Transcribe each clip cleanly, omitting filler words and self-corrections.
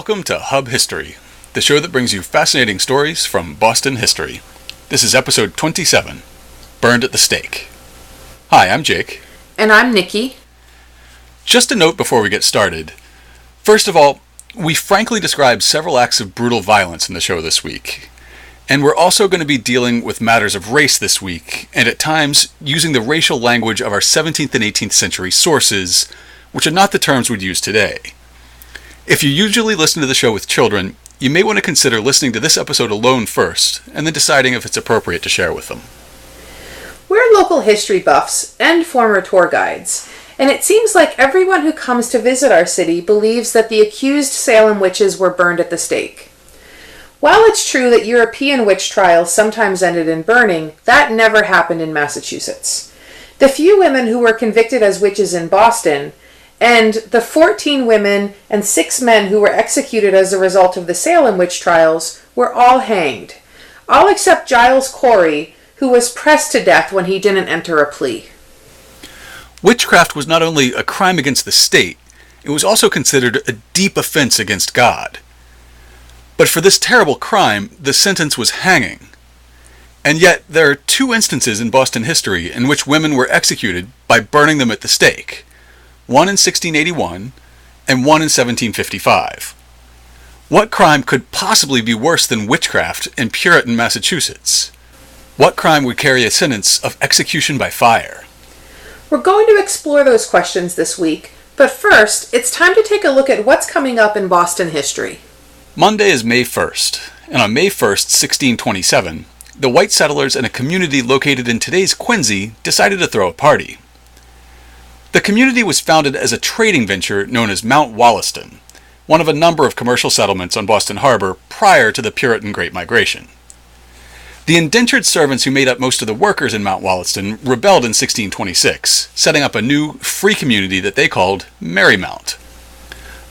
Welcome to Hub History, the show that brings you fascinating stories from Boston history. This is episode 27, Burned at the Stake. Hi, I'm Jake. And I'm Nikki. Just a note before we get started. First of all, we frankly described several acts of brutal violence in the show this week. And we're also going to be dealing with matters of race this week, and at times using the racial language of our 17th and 18th century sources, which are not the terms we'd use today. If you usually listen to the show with children, you may want to consider listening to this episode alone first, and then deciding if it's appropriate to share with them. We're local history buffs and former tour guides, and it seems like everyone who comes to visit our city believes that the accused Salem witches were burned at the stake. While it's true that European witch trials sometimes ended in burning, that never happened in Massachusetts. The few women who were convicted as witches in Boston, and the 14 women and 6 men who were executed as a result of the Salem witch trials, were all hanged. All except Giles Corey, who was pressed to death when he didn't enter a plea. Witchcraft was not only a crime against the state, it was also considered a deep offense against God. But for this terrible crime, the sentence was hanging. And yet, there are 2 instances in Boston history in which women were executed by burning them at the stake. One in 1681, and one in 1755. What crime could possibly be worse than witchcraft in Puritan Massachusetts? What crime would carry a sentence of execution by fire? We're going to explore those questions this week, but first, it's time to take a look at what's coming up in Boston history. Monday is May 1st, and on May 1st, 1627, the white settlers in a community located in today's Quincy decided to throw a party. The community was founded as a trading venture known as Mount Wollaston, one of a number of commercial settlements on Boston Harbor prior to the Puritan Great Migration. The indentured servants who made up most of the workers in Mount Wollaston rebelled in 1626, setting up a new, free community that they called Merrymount.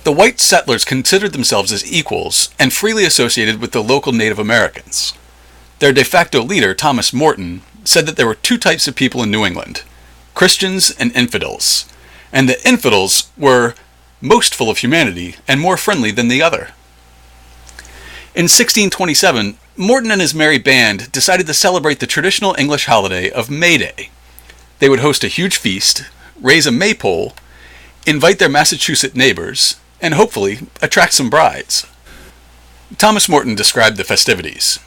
The white settlers considered themselves as equals and freely associated with the local Native Americans. Their de facto leader, Thomas Morton, said that there were 2 types of people in New England, Christians and infidels, and the infidels were most full of humanity and more friendly than the other. In 1627, Morton and his merry band decided to celebrate the traditional English holiday of May Day. They would host a huge feast, raise a maypole, invite their Massachusetts neighbors, and hopefully attract some brides. Thomas Morton described the festivities.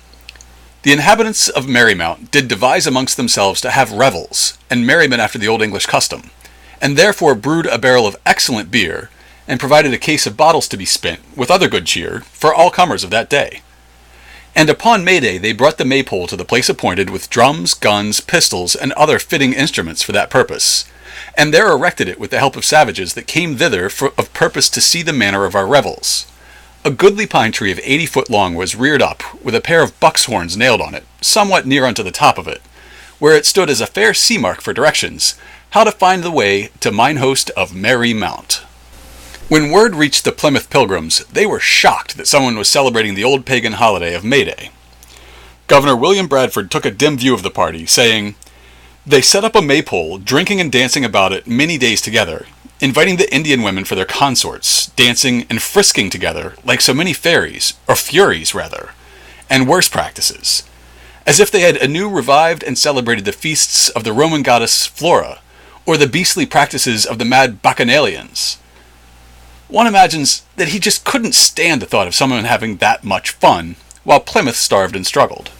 The inhabitants of Merrymount did devise amongst themselves to have revels, and merriment after the Old English custom, and therefore brewed a barrel of excellent beer, and provided a case of bottles to be spent, with other good cheer, for all comers of that day. And upon May Day they brought the maypole to the place appointed with drums, guns, pistols, and other fitting instruments for that purpose, and there erected it with the help of savages that came thither of purpose to see the manner of our revels. A goodly pine tree of 80 foot long was reared up, with a pair of buck's horns nailed on it, somewhat near unto the top of it, where it stood as a fair sea mark for directions, how to find the way to mine host of Merrymount. When word reached the Plymouth Pilgrims, they were shocked that someone was celebrating the old pagan holiday of May Day. Governor William Bradford took a dim view of the party, saying, "They set up a maypole, drinking and dancing about it many days together, inviting the Indian women for their consorts, dancing and frisking together like so many fairies, or furies rather, and worse practices, as if they had anew revived and celebrated the feasts of the Roman goddess Flora, or the beastly practices of the mad Bacchanalians." One imagines that he just couldn't stand the thought of someone having that much fun, while Plymouth starved and struggled.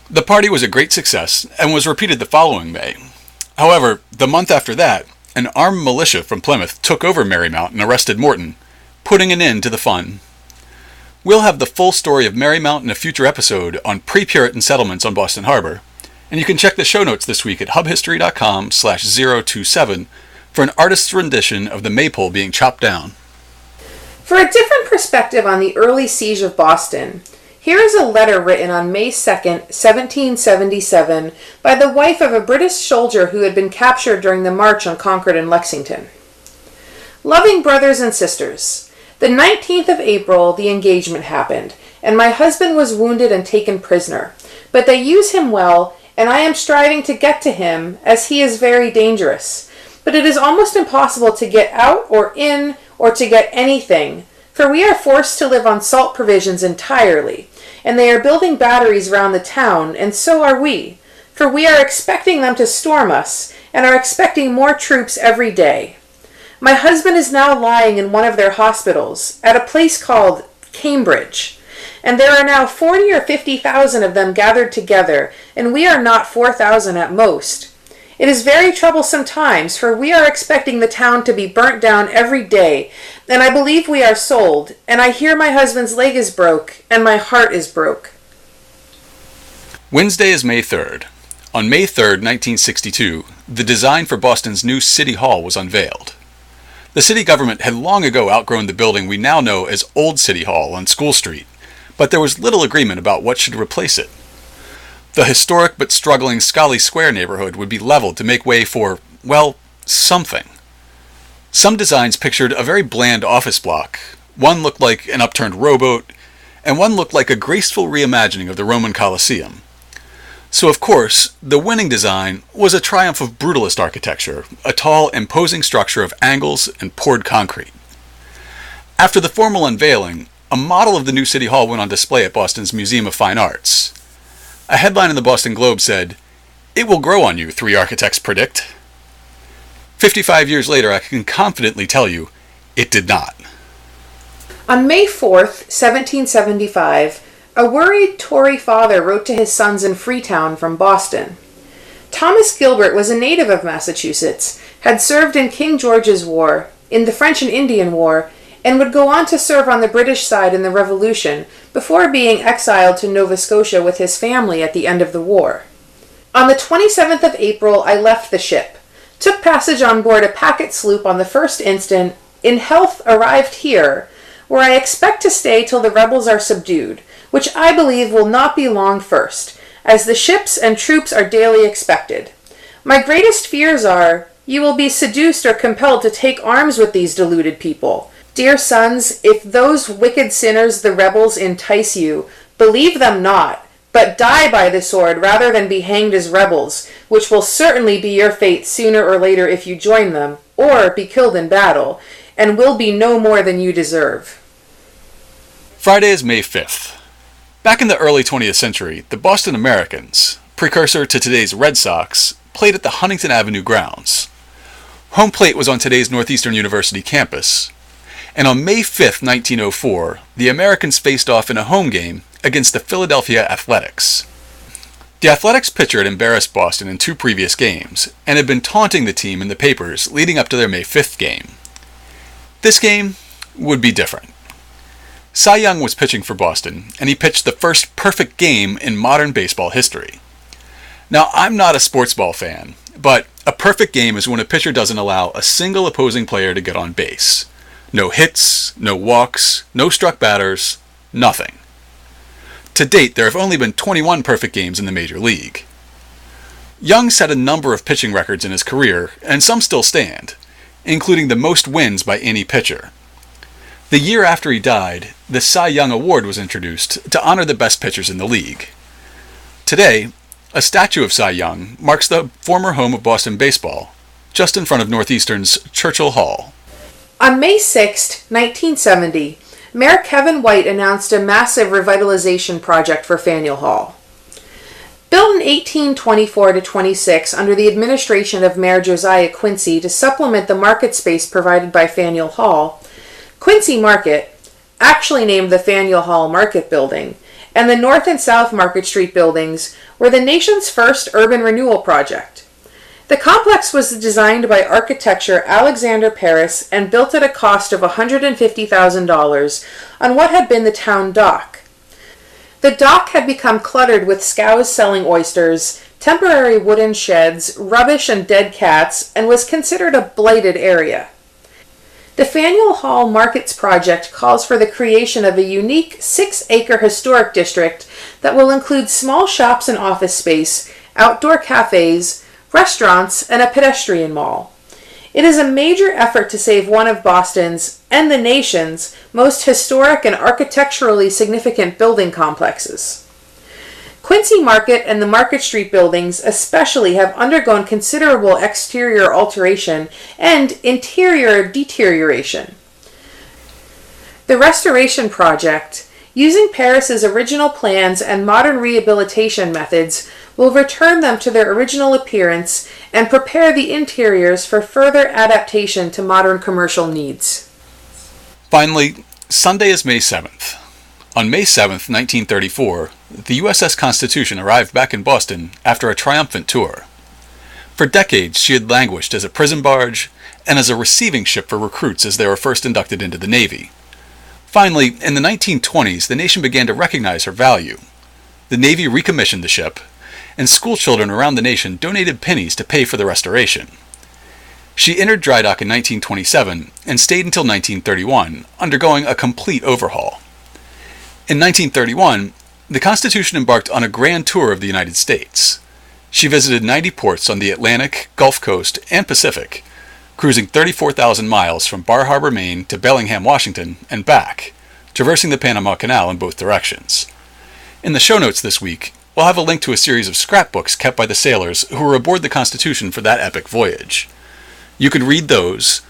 The party was a great success, and was repeated the following May. However, the month after that, an armed militia from Plymouth took over Merrymount and arrested Morton, putting an end to the fun. We'll have the full story of Merrymount in a future episode on pre-Puritan settlements on Boston Harbor, and you can check the show notes this week at hubhistory.com/027 for an artist's rendition of the maypole being chopped down. For a different perspective on the early siege of Boston, here is a letter written on May 2nd, 1777, by the wife of a British soldier who had been captured during the march on Concord and Lexington. Loving brothers and sisters, the 19th of April the engagement happened, and my husband was wounded and taken prisoner. But they use him well, and I am striving to get to him, as he is very dangerous. But it is almost impossible to get out or in, or to get anything, For we are forced to live on salt provisions entirely, and they are building batteries round the town, and so are we. For we are expecting them to storm us, and are expecting more troops every day. My husband is now lying in one of their hospitals, at a place called Cambridge, and there are now 40 or 50,000 of them gathered together, and we are not 4,000 at most. It is very troublesome times, for we are expecting the town to be burnt down every day, and I believe we are sold, and I hear my husband's leg is broke, and my heart is broke. Wednesday is May 3rd. On May 3rd, 1962, the design for Boston's new City Hall was unveiled. The city government had long ago outgrown the building we now know as Old City Hall on School Street, but there was little agreement about what should replace it. The historic but struggling Scollay Square neighborhood would be leveled to make way for, well, something. Some designs pictured a very bland office block. One looked like an upturned rowboat, and one looked like a graceful reimagining of the Roman Colosseum. So of course, the winning design was a triumph of brutalist architecture, a tall, imposing structure of angles and poured concrete. After the formal unveiling, a model of the new City Hall went on display at Boston's Museum of Fine Arts. A headline in the Boston Globe said, "It will grow on you, 3 architects predict." 55 years later, I can confidently tell you, it did not. On May 4th, 1775, a worried Tory father wrote to his sons in Freetown from Boston. Thomas Gilbert was a native of Massachusetts, had served in King George's War, in the French and Indian War, and would go on to serve on the British side in the Revolution, before being exiled to Nova Scotia with his family at the end of the war. On the 27th of April, I left the ship, took passage on board a packet sloop on the 1st instant, in health arrived here, where I expect to stay till the rebels are subdued, which I believe will not be long first, as the ships and troops are daily expected. My greatest fears are, you will be seduced or compelled to take arms with these deluded people. Dear sons, if those wicked sinners the rebels entice you, believe them not, but die by the sword rather than be hanged as rebels, which will certainly be your fate sooner or later if you join them, or be killed in battle, and will be no more than you deserve. Friday is May 5th. Back in the early 20th century, the Boston Americans, precursor to today's Red Sox, played at the Huntington Avenue grounds. Home plate was on today's Northeastern University campus, and on May 5th, 1904, the Americans faced off in a home game against the Philadelphia Athletics. The Athletics pitcher had embarrassed Boston in 2 previous games, and had been taunting the team in the papers leading up to their May 5th game. This game would be different. Cy Young was pitching for Boston, and he pitched the first perfect game in modern baseball history. Now, I'm not a sports ball fan, but a perfect game is when a pitcher doesn't allow a single opposing player to get on base. No hits, no walks, no struck batters, nothing. To date, there have only been 21 perfect games in the Major League. Young set a number of pitching records in his career, and some still stand, including the most wins by any pitcher. The year after he died, the Cy Young Award was introduced to honor the best pitchers in the league. Today, a statue of Cy Young marks the former home of Boston baseball, just in front of Northeastern's Churchill Hall. On May 6, 1970, Mayor Kevin White announced a massive revitalization project for Faneuil Hall. Built in 1824-26 under the administration of Mayor Josiah Quincy to supplement the market space provided by Faneuil Hall, Quincy Market, actually named the Faneuil Hall Market Building, and the North and South Market Street buildings were the nation's first urban renewal project. The complex was designed by architecture Alexander Paris and built at a cost of $150,000 on what had been the town dock. The dock had become cluttered with scows selling oysters, temporary wooden sheds, rubbish and dead cats, and was considered a blighted area. The Faneuil Hall Markets project calls for the creation of a unique 6-acre historic district that will include small shops and office space, outdoor cafes, restaurants, and a pedestrian mall. It is a major effort to save one of Boston's, and the nation's, most historic and architecturally significant building complexes. Quincy Market and the Market Street buildings especially have undergone considerable exterior alteration and interior deterioration. The restoration project, using Paris's original plans and modern rehabilitation methods, will return them to their original appearance and prepare the interiors for further adaptation to modern commercial needs. Finally, Sunday is May 7th. On May 7th, 1934, the USS Constitution arrived back in Boston after a triumphant tour. For decades, she had languished as a prison barge and as a receiving ship for recruits as they were first inducted into the Navy. Finally, in the 1920s, the nation began to recognize her value. The Navy recommissioned the ship, and schoolchildren around the nation donated pennies to pay for the restoration. She entered dry dock in 1927 and stayed until 1931, undergoing a complete overhaul. In 1931, the Constitution embarked on a grand tour of the United States. She visited 90 ports on the Atlantic, Gulf Coast, and Pacific, cruising 34,000 miles from Bar Harbor, Maine to Bellingham, Washington, and back, traversing the Panama Canal in both directions. In the show notes this week, we'll have a link to a series of scrapbooks kept by the sailors who were aboard the Constitution for that epic voyage. You can read those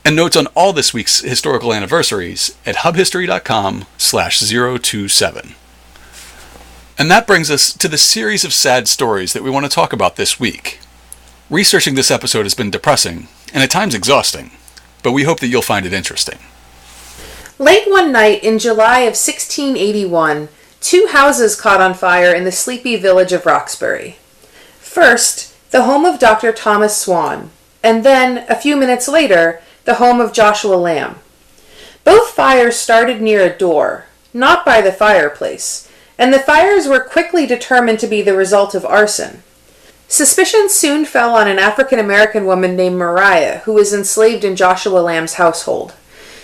and notes on all this week's historical anniversaries at hubhistory.com/027. And that brings us to the series of sad stories that we want to talk about this week. Researching this episode has been depressing and at times exhausting, but we hope that you'll find it interesting. Late one night in July of 1681, 2 houses caught on fire in the sleepy village of Roxbury. First, the home of Dr. Thomas Swan, and then, a few minutes later, the home of Joshua Lamb. Both fires started near a door, not by the fireplace, and the fires were quickly determined to be the result of arson. Suspicion soon fell on an African-American woman named Maria, who was enslaved in Joshua Lamb's household.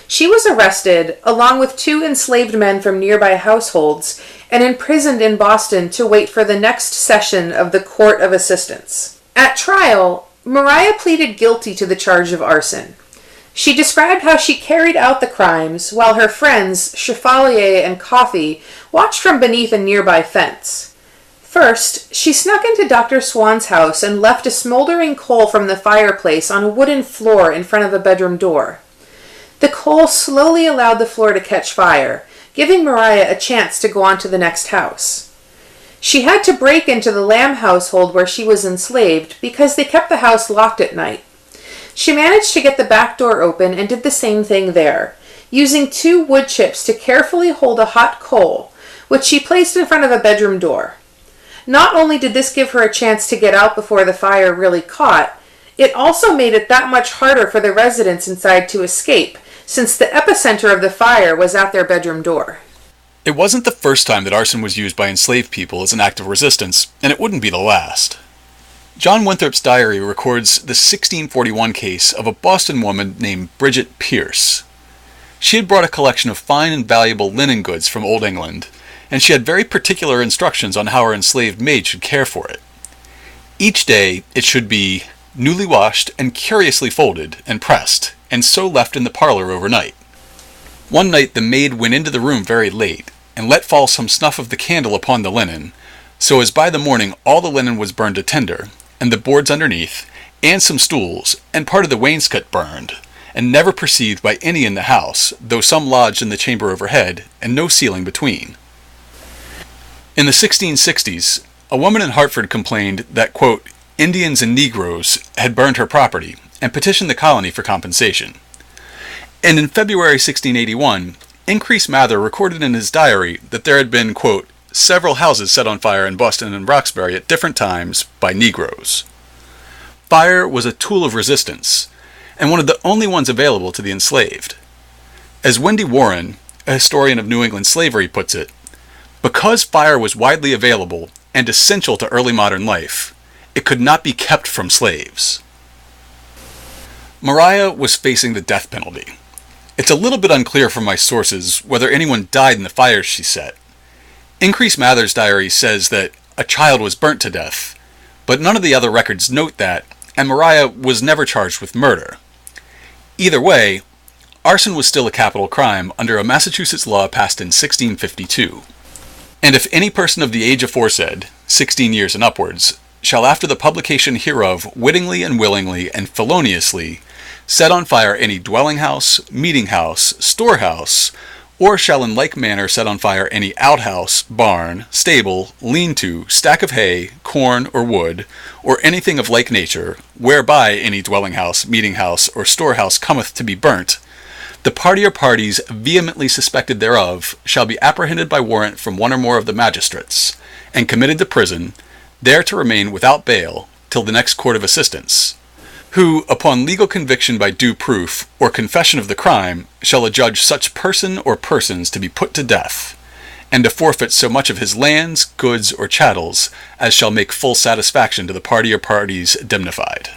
She was arrested, along with 2 enslaved men from nearby households, and imprisoned in Boston to wait for the next session of the Court of Assistance. At trial, Maria pleaded guilty to the charge of arson. She described how she carried out the crimes while her friends, Chevalier and Coffee, watched from beneath a nearby fence. First, she snuck into Dr. Swan's house and left a smoldering coal from the fireplace on a wooden floor in front of a bedroom door. The coal slowly allowed the floor to catch fire, giving Maria a chance to go on to the next house. She had to break into the Lamb household where she was enslaved because they kept the house locked at night. She managed to get the back door open and did the same thing there, using 2 wood chips to carefully hold a hot coal, which she placed in front of a bedroom door. Not only did this give her a chance to get out before the fire really caught, it also made it that much harder for the residents inside to escape, since the epicenter of the fire was at their bedroom door. It wasn't the first time that arson was used by enslaved people as an act of resistance, and it wouldn't be the last. John Winthrop's diary records the 1641 case of a Boston woman named Bridget Pierce. She had brought a collection of fine and valuable linen goods from Old England, and she had very particular instructions on how her enslaved maid should care for it. Each day, it should be newly washed and curiously folded and pressed, and so left in the parlor overnight. One night the maid went into the room very late, and let fall some snuff of the candle upon the linen, so as by the morning all the linen was burned to tinder, and the boards underneath, and some stools, and part of the wainscot burned, and never perceived by any in the house, though some lodged in the chamber overhead, and no ceiling between. In the 1660s, a woman in Hartford complained that, quote, Indians and Negroes had burned her property, and petitioned the colony for compensation. And in February 1681, Increase Mather recorded in his diary that there had been, quote, several houses set on fire in Boston and Roxbury at different times by Negroes. Fire was a tool of resistance, and one of the only ones available to the enslaved. As Wendy Warren, a historian of New England slavery, puts it, because fire was widely available and essential to early modern life, it could not be kept from slaves. Maria was facing the death penalty. It's a little bit unclear from my sources whether anyone died in the fires she set. Increase Mather's diary says that a child was burnt to death, but none of the other records note that, and Maria was never charged with murder. Either way, arson was still a capital crime under a Massachusetts law passed in 1652. And if any person of the age aforesaid, 16 years and upwards, shall after the publication hereof wittingly and willingly and feloniously set on fire any dwelling house, meeting house, storehouse, or shall in like manner set on fire any outhouse, barn, stable, lean-to, stack of hay, corn, or wood, or anything of like nature, whereby any dwelling house, meeting house, or storehouse cometh to be burnt, the party or parties vehemently suspected thereof shall be apprehended by warrant from one or more of the magistrates, and committed to prison, there to remain without bail till the next court of assistance, who, upon legal conviction by due proof, or confession of the crime, shall adjudge such person or persons to be put to death, and to forfeit so much of his lands, goods, or chattels, as shall make full satisfaction to the party or parties indemnified.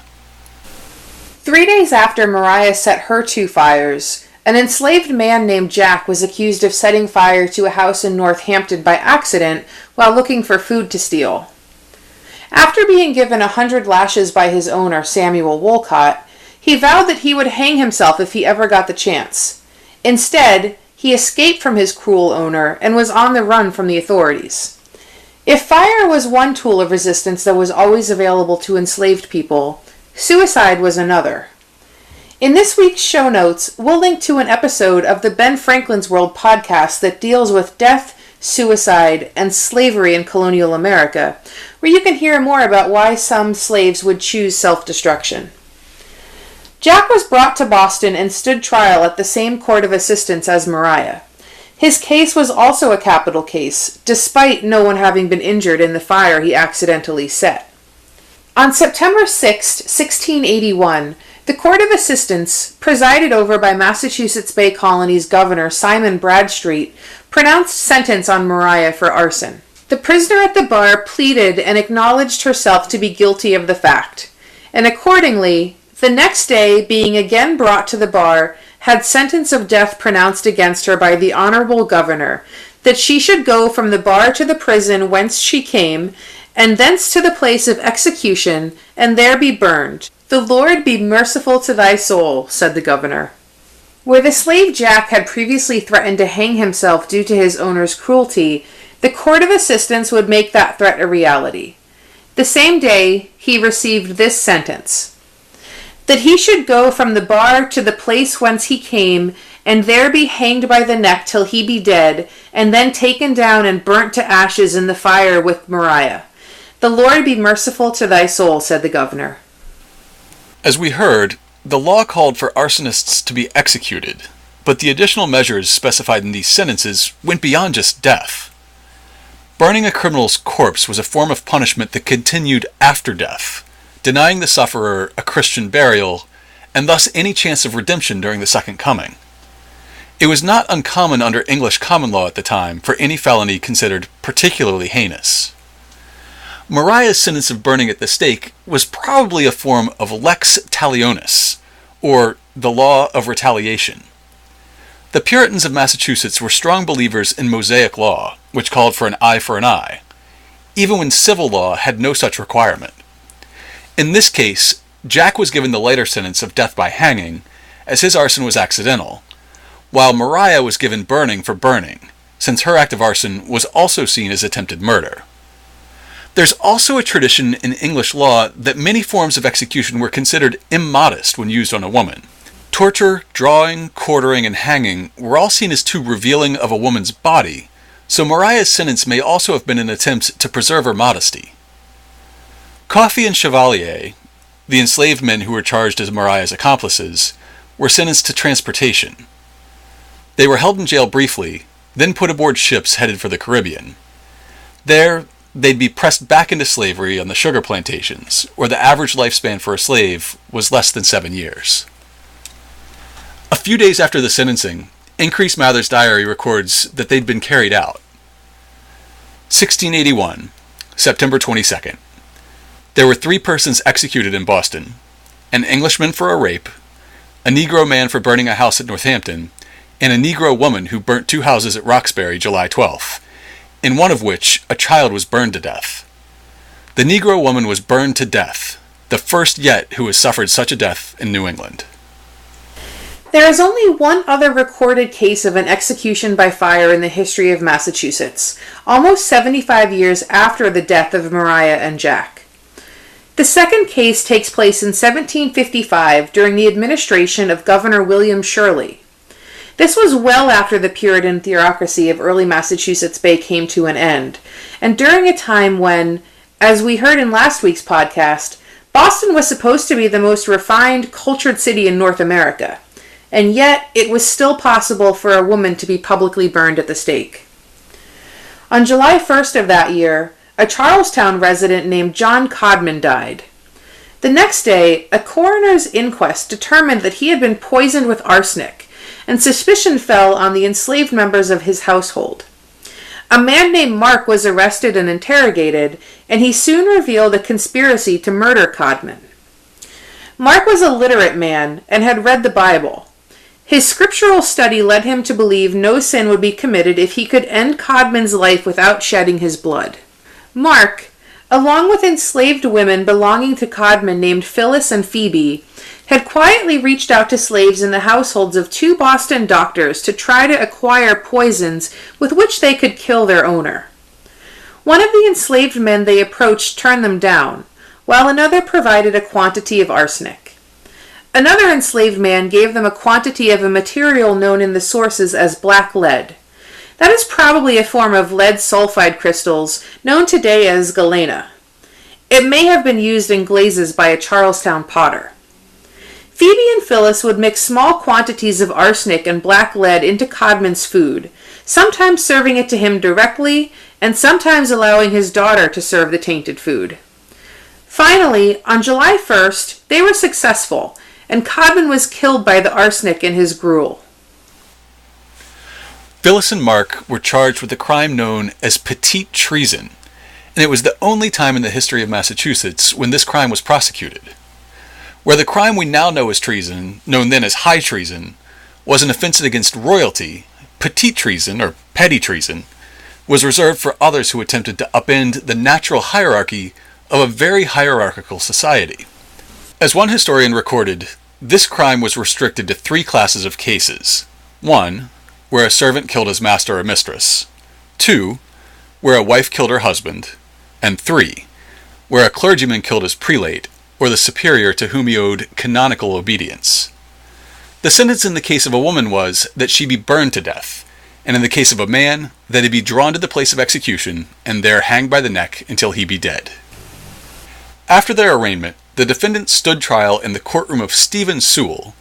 3 days after Maria set her 2 fires, an enslaved man named Jack was accused of setting fire to a house in Northampton by accident while looking for food to steal. After being given 100 lashes by his owner, Samuel Wolcott, he vowed that he would hang himself if he ever got the chance. Instead, he escaped from his cruel owner and was on the run from the authorities. If fire was one tool of resistance that was always available to enslaved people, suicide was another. In this week's show notes, we'll link to an episode of the Ben Franklin's World podcast that deals with death, suicide, and slavery in colonial America, where you can hear more about why some slaves would choose self-destruction. Jack was brought to Boston and stood trial at the same court of assistance as Maria. His case was also a capital case, despite no one having been injured in the fire he accidentally set. On September 6, 1681, the Court of Assistance, presided over by Massachusetts Bay Colony's Governor Simon Bradstreet, pronounced sentence on Maria for arson. The prisoner at the bar pleaded and acknowledged herself to be guilty of the fact, and accordingly, the next day, being again brought to the bar, had sentence of death pronounced against her by the Honorable Governor, that she should go from the bar to the prison whence she came, and thence to the place of execution, and there be burned. The Lord be merciful to thy soul, said the governor. Where the slave Jack had previously threatened to hang himself due to his owner's cruelty, the Court of Assistance would make that threat a reality. The same day, he received this sentence: that he should go from the bar to the place whence he came, and there be hanged by the neck till he be dead, and then taken down and burnt to ashes in the fire with Maria. The Lord be merciful to thy soul, said the governor. As we heard, the law called for arsonists to be executed, but the additional measures specified in these sentences went beyond just death. Burning a criminal's corpse was a form of punishment that continued after death, denying the sufferer a Christian burial, and thus any chance of redemption during the Second Coming. It was not uncommon under English common law at the time for any felony considered particularly heinous. Maria's sentence of burning at the stake was probably a form of lex talionis, or the law of retaliation. The Puritans of Massachusetts were strong believers in Mosaic law, which called for an eye for an eye, even when civil law had no such requirement. In this case, Jack was given the lighter sentence of death by hanging, as his arson was accidental, while Maria was given burning for burning, since her act of arson was also seen as attempted murder. There's also a tradition in English law that many forms of execution were considered immodest when used on a woman. Torture, drawing, quartering, and hanging were all seen as too revealing of a woman's body, so Maria's sentence may also have been an attempt to preserve her modesty. Coffey and Chevalier, the enslaved men who were charged as Maria's accomplices, were sentenced to transportation. They were held in jail briefly, then put aboard ships headed for the Caribbean. There, they'd be pressed back into slavery on the sugar plantations, where the average lifespan for a slave was less than 7 years. A few days after the sentencing, Increase Mather's diary records that they'd been carried out. 1681, September 22nd. There were 3 persons executed in Boston: an Englishman for a rape, a Negro man for burning a house at Northampton, and a Negro woman who burnt 2 houses at Roxbury July 12th, in one of which a child was burned to death. The Negro woman was burned to death, the first yet who has suffered such a death in New England. There is only one other recorded case of an execution by fire in the history of Massachusetts, almost 75 years after the death of Maria and Jack. The second case takes place in 1755 during the administration of Governor William Shirley. This was well after the Puritan theocracy of early Massachusetts Bay came to an end, and during a time when, as we heard in last week's podcast, Boston was supposed to be the most refined, cultured city in North America, and yet it was still possible for a woman to be publicly burned at the stake. On July 1st of that year, a Charlestown resident named John Codman died. The next day, a coroner's inquest determined that he had been poisoned with arsenic, and suspicion fell on the enslaved members of his household. A man named Mark was arrested and interrogated, and he soon revealed a conspiracy to murder Codman. Mark was a literate man and had read the Bible. His scriptural study led him to believe no sin would be committed if he could end Codman's life without shedding his blood. Mark, along with enslaved women belonging to Codman named Phyllis and Phoebe, had quietly reached out to slaves in the households of 2 Boston doctors to try to acquire poisons with which they could kill their owner. One of the enslaved men they approached turned them down, while another provided a quantity of arsenic. Another enslaved man gave them a quantity of a material known in the sources as black lead. That is probably a form of lead sulfide crystals known today as galena. It may have been used in glazes by a Charlestown potter. Phoebe and Phyllis would mix small quantities of arsenic and black lead into Codman's food, sometimes serving it to him directly, and sometimes allowing his daughter to serve the tainted food. Finally, on July 1st, they were successful, and Codman was killed by the arsenic in his gruel. Phyllis and Mark were charged with a crime known as petite treason, and it was the only time in the history of Massachusetts when this crime was prosecuted. Where the crime we now know as treason, known then as high treason, was an offense against royalty, petite treason, or petty treason, was reserved for others who attempted to upend the natural hierarchy of a very hierarchical society. As one historian recorded, this crime was restricted to 3 classes of cases. 1, where a servant killed his master or mistress. 2, where a wife killed her husband. And 3, where a clergyman killed his prelate, or the superior to whom he owed canonical obedience. The sentence in the case of a woman was that she be burned to death, and in the case of a man, that he be drawn to the place of execution, and there hanged by the neck until he be dead. After their arraignment, the defendant stood trial in the courtroom of Stephen Sewell,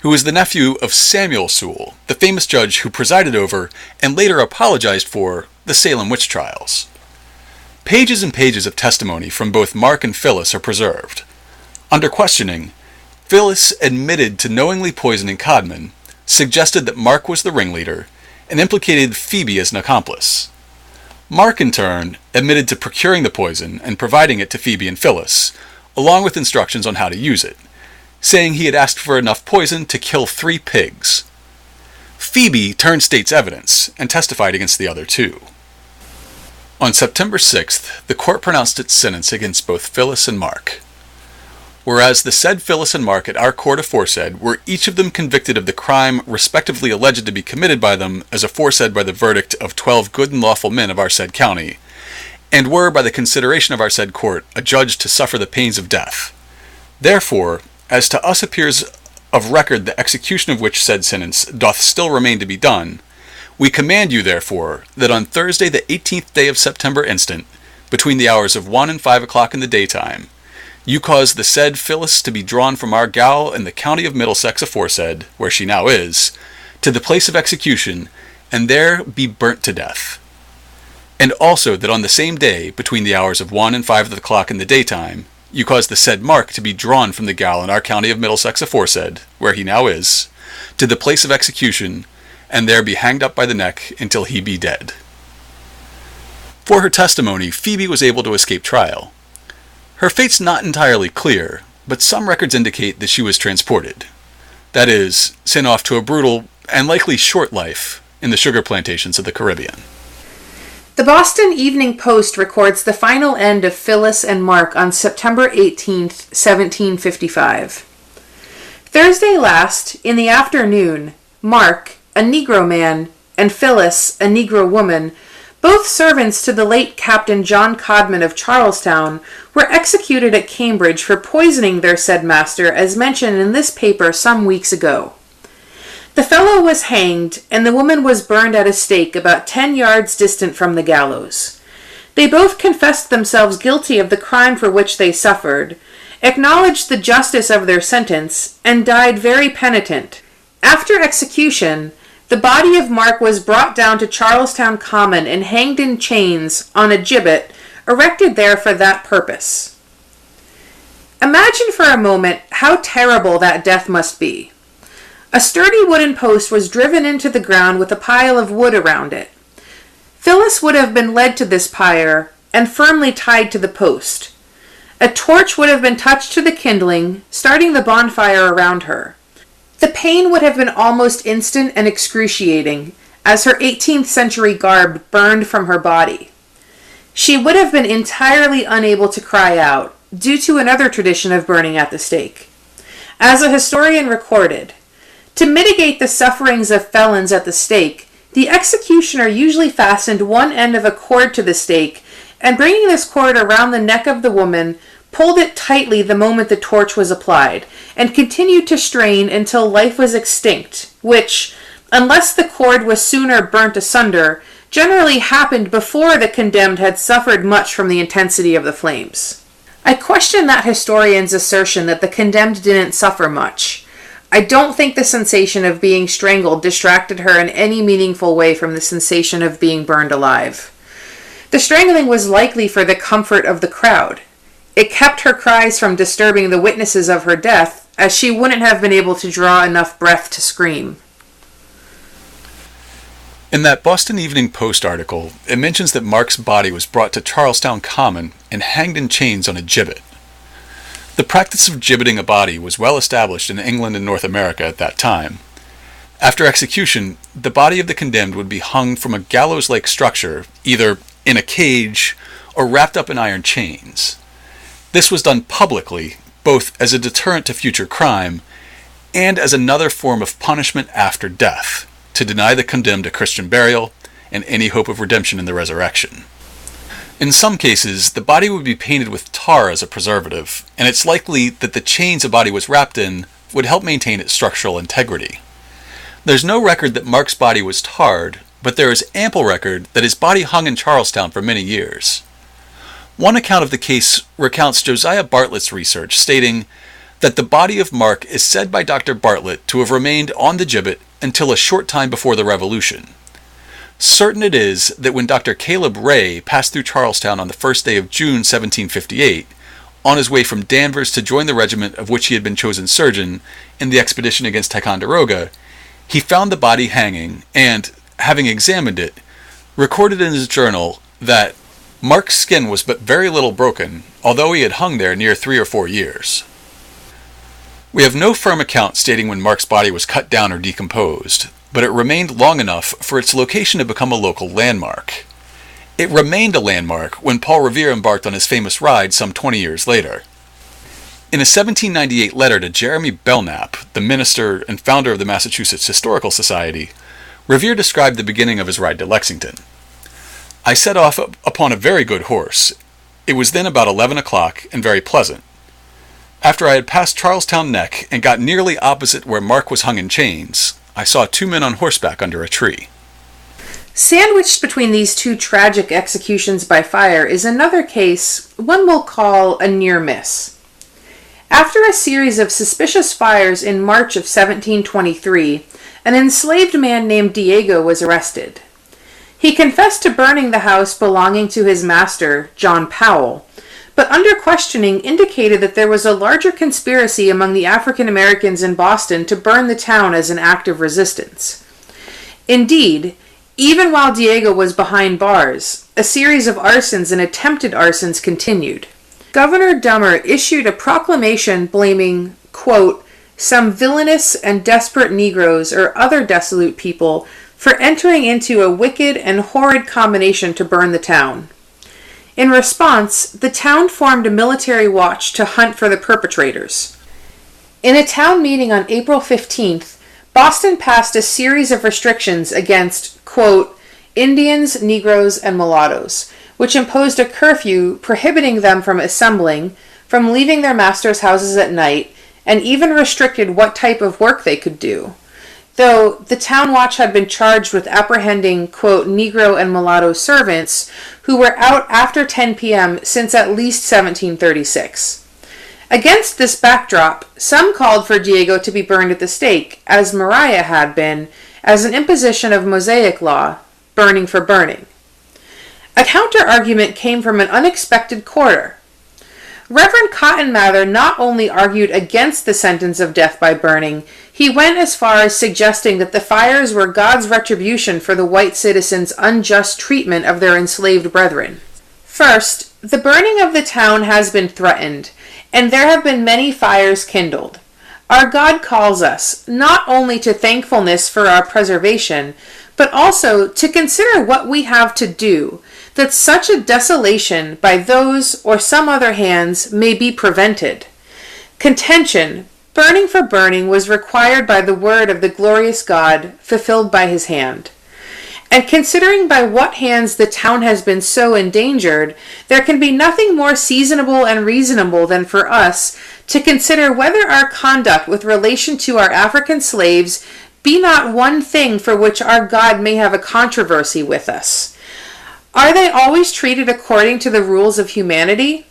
who was the nephew of Samuel Sewell, the famous judge who presided over, and later apologized for, the Salem witch trials. Pages and pages of testimony from both Mark and Phyllis are preserved. Under questioning, Phyllis admitted to knowingly poisoning Codman, suggested that Mark was the ringleader, and implicated Phoebe as an accomplice. Mark, in turn, admitted to procuring the poison and providing it to Phoebe and Phyllis, along with instructions on how to use it, saying he had asked for enough poison to kill 3 pigs. Phoebe turned state's evidence and testified against the other 2. On September 6th, the court pronounced its sentence against both Phyllis and Mark. Whereas the said Phyllis and Mark at our court aforesaid were each of them convicted of the crime respectively alleged to be committed by them as aforesaid by the verdict of 12 good and lawful men of our said county, and were by the consideration of our said court adjudged to suffer the pains of death. Therefore, as to us appears of record the execution of which said sentence doth still remain to be done, we command you, therefore, that on Thursday the 18th day of September instant, between the hours of 1 and 5 o'clock in the daytime, you cause the said Phyllis to be drawn from our gaol in the county of Middlesex aforesaid, where she now is, to the place of execution, and there be burnt to death. And also that on the same day, between the hours of 1 and 5 o'clock in the daytime, you cause the said Mark to be drawn from the gaol in our county of Middlesex aforesaid, where he now is, to the place of execution, and there be hanged up by the neck until he be dead. For her testimony, Phoebe was able to escape trial. Her fate's not entirely clear, but some records indicate that she was transported. That is, sent off to a brutal and likely short life in the sugar plantations of the Caribbean. The Boston Evening Post records the final end of Phyllis and Mark on September 18th, 1755. Thursday last, in the afternoon, Mark, a Negro man, and Phyllis, a Negro woman, both servants to the late Captain John Codman of Charlestown, were executed at Cambridge for poisoning their said master, as mentioned in this paper some weeks ago. The fellow was hanged, and the woman was burned at a stake about 10 yards distant from the gallows. They both confessed themselves guilty of the crime for which they suffered, acknowledged the justice of their sentence, and died very penitent. After execution, the body of Mark was brought down to Charlestown Common and hanged in chains on a gibbet erected there for that purpose. Imagine for a moment how terrible that death must be. A sturdy wooden post was driven into the ground with a pile of wood around it. Phyllis would have been led to this pyre and firmly tied to the post. A torch would have been touched to the kindling, starting the bonfire around her. The pain would have been almost instant and excruciating, as her 18th century garb burned from her body. She would have been entirely unable to cry out, due to another tradition of burning at the stake. As a historian recorded, to mitigate the sufferings of felons at the stake, the executioner usually fastened one end of a cord to the stake, and bringing this cord around the neck of the woman, pulled it tightly the moment the torch was applied, and continued to strain until life was extinct, which, unless the cord was sooner burnt asunder, generally happened before the condemned had suffered much from the intensity of the flames. I question that historian's assertion that the condemned didn't suffer much. I don't think the sensation of being strangled distracted her in any meaningful way from the sensation of being burned alive. The strangling was likely for the comfort of the crowd. It kept her cries from disturbing the witnesses of her death, as she wouldn't have been able to draw enough breath to scream. In that Boston Evening Post article, it mentions that Mark's body was brought to Charlestown Common and hanged in chains on a gibbet. The practice of gibbeting a body was well established in England and North America at that time. After execution, the body of the condemned would be hung from a gallows-like structure, either in a cage or wrapped up in iron chains. This was done publicly, both as a deterrent to future crime and as another form of punishment after death, to deny the condemned a Christian burial and any hope of redemption in the resurrection. In some cases, the body would be painted with tar as a preservative, and it's likely that the chains a body was wrapped in would help maintain its structural integrity. There's no record that Mark's body was tarred, but there is ample record that his body hung in Charlestown for many years. One account of the case recounts Josiah Bartlett's research, stating that the body of Mark is said by Dr. Bartlett to have remained on the gibbet until a short time before the Revolution. Certain it is that when Dr. Caleb Ray passed through Charlestown on the first day of June 1758, on his way from Danvers to join the regiment of which he had been chosen surgeon in the expedition against Ticonderoga, he found the body hanging and, having examined it, recorded in his journal that Mark's skin was but very little broken, although he had hung there near 3 or 4 years. We have no firm account stating when Mark's body was cut down or decomposed, but it remained long enough for its location to become a local landmark. It remained a landmark when Paul Revere embarked on his famous ride some 20 years later. In a 1798 letter to Jeremy Belknap, the minister and founder of the Massachusetts Historical Society, Revere described the beginning of his ride to Lexington. I set off upon a very good horse. It was then about 11 o'clock and very pleasant. After I had passed Charlestown Neck and got nearly opposite where Mark was hung in chains, I saw 2 men on horseback under a tree. Sandwiched between these 2 tragic executions by fire is another case one will call a near miss. After a series of suspicious fires in March of 1723, an enslaved man named Diego was arrested. He confessed to burning the house belonging to his master, John Powell, but under questioning indicated that there was a larger conspiracy among the African Americans in Boston to burn the town as an act of resistance. Indeed, even while Diego was behind bars, a series of arsons and attempted arsons continued. Governor Dummer issued a proclamation blaming, quote, some villainous and desperate Negroes or other dissolute people for entering into a wicked and horrid combination to burn the town. In response, the town formed a military watch to hunt for the perpetrators. In a town meeting on April 15th, Boston passed a series of restrictions against, quote, Indians, Negroes, and mulattoes, which imposed a curfew prohibiting them from assembling, from leaving their masters' houses at night, and even restricted what type of work they could do. though the town watch had been charged with apprehending, quote, Negro and mulatto servants who were out after 10 p.m. since at least 1736. Against this backdrop, some called for Diego to be burned at the stake, as Maria had been, as an imposition of Mosaic law, burning for burning. A counter-argument came from an unexpected quarter. Reverend Cotton Mather not only argued against the sentence of death by burning, he went as far as suggesting that the fires were God's retribution for the white citizens' unjust treatment of their enslaved brethren. First, the burning of the town has been threatened, and there have been many fires kindled. Our God calls us not only to thankfulness for our preservation, but also to consider what we have to do, that such a desolation by those or some other hands may be prevented. Contention, burning for burning, was required by the word of the glorious God, fulfilled by his hand. And considering by what hands the town has been so endangered, there can be nothing more seasonable and reasonable than for us to consider whether our conduct with relation to our African slaves be not one thing for which our God may have a controversy with us. Are they always treated according to the rules of humanity?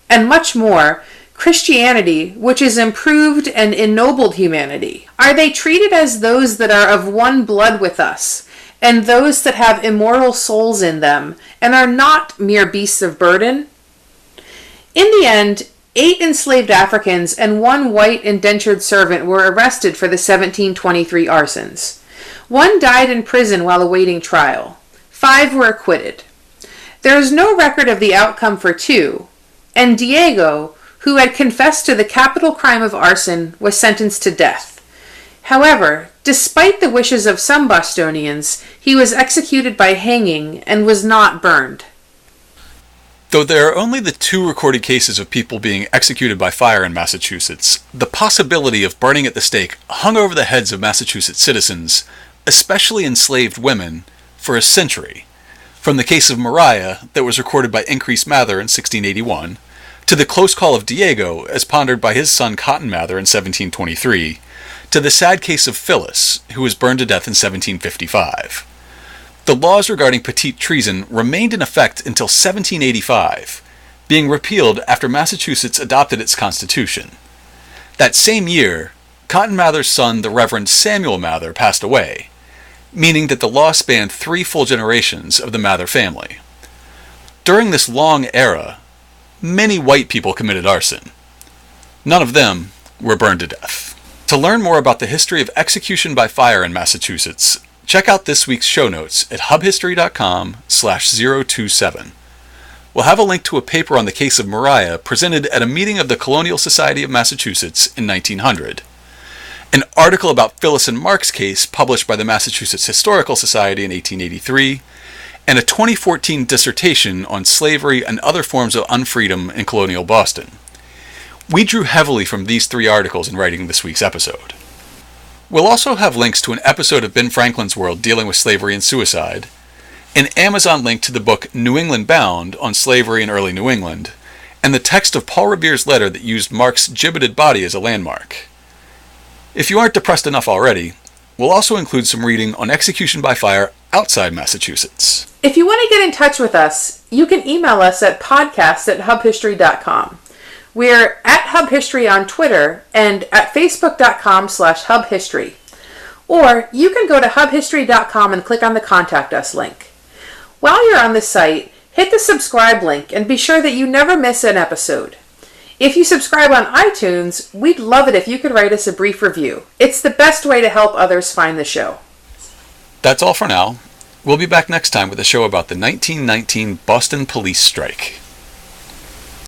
And much more, Christianity, which is improved and ennobled humanity. Are they treated as those that are of one blood with us, and those that have immortal souls in them, and are not mere beasts of burden? In the end, 8 enslaved Africans and 1 white indentured servant were arrested for the 1723 arsons. 1 died in prison while awaiting trial. 5 were acquitted. There is no record of the outcome for 2, and Diego, who had confessed to the capital crime of arson, was sentenced to death. However, despite the wishes of some Bostonians, he was executed by hanging and was not burned. Though there are only the 2 recorded cases of people being executed by fire in Massachusetts, the possibility of burning at the stake hung over the heads of Massachusetts citizens, especially enslaved women, for a century. From the case of Maria, that was recorded by Increase Mather in 1681, to the close call of Diego, as pondered by his son Cotton Mather in 1723, to the sad case of Phyllis, who was burned to death in 1755. The laws regarding petite treason remained in effect until 1785, being repealed after Massachusetts adopted its constitution. That same year, Cotton Mather's son, the Reverend Samuel Mather, passed away, meaning that the law spanned 3 full generations of the Mather family. During this long era, many white people committed arson. None of them were burned to death. To learn more about the history of execution by fire in Massachusetts, check out this week's show notes at hubhistory.com/027. We'll have a link to a paper on the case of Maria presented at a meeting of the Colonial Society of Massachusetts in 1900, an article about Phyllis and Mark's case published by the Massachusetts Historical Society in 1883, and a 2014 dissertation on slavery and other forms of unfreedom in colonial Boston. We drew heavily from these 3 articles in writing this week's episode. We'll also have links to an episode of Ben Franklin's World dealing with slavery and suicide, an Amazon link to the book New England Bound on slavery in early New England, and the text of Paul Revere's letter that used Mark's gibbeted body as a landmark. If you aren't depressed enough already, we'll also include some reading on execution by fire outside Massachusetts. If you want to get in touch with us, you can email us at podcast@hubhistory.com. We're at Hub History on Twitter and at facebook.com/hubhistory. Or you can go to hubhistory.com and click on the Contact Us link. While you're on the site, hit the subscribe link and be sure that you never miss an episode. If you subscribe on iTunes, we'd love it if you could write us a brief review. It's the best way to help others find the show. That's all for now. We'll be back next time with a show about the 1919 Boston police strike.